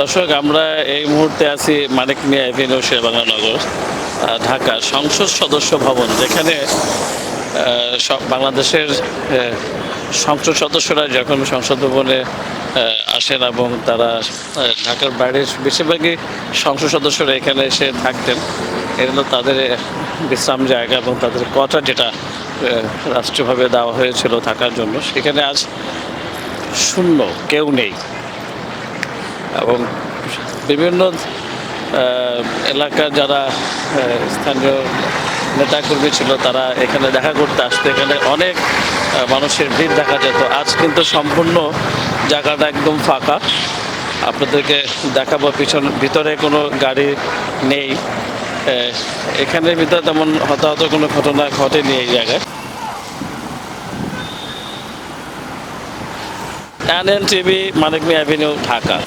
দর্শক, আমরা এই মুহূর্তে আছি মানিক মিয়া এভিনিউ, শেরেবাংলা নগর, ঢাকা। সংসদ সদস্য ভবন, যেখানে বাংলাদেশের সংসদ সদস্যরা যখন সংসদ ভবনে আসেন এবং তারা ঢাকার বাইরের বেশিরভাগই সংসদ সদস্যরা এখানে এসে থাকতেন। এটা হলো তাদের বিশ্রাম জায়গা এবং তাদের কোয়ার্টার, যেটা রাষ্ট্রীয়ভাবে দেওয়া হয়েছিল থাকার জন্য। সেখানে আজ শূন্য, কেউ নেই। এবং বিভিন্ন এলাকার যারা স্থানীয় নেতাকর্মী ছিল, তারা এখানে দেখা করতে আসতো। এখানে অনেক মানুষের ভিড় দেখা যেত। আজ কিন্তু সম্পূর্ণ জায়গাটা একদম ফাঁকা। আপনাদেরকে দেখাবো, ভিতরে কোনো গাড়ি নেই। এখানের ভিতরে তেমন হতাহত কোনো ঘটনা ঘটেনি এই জায়গায়। এনএন টিভি, মানিক মিয়া এভিনিউ, ঢাকা।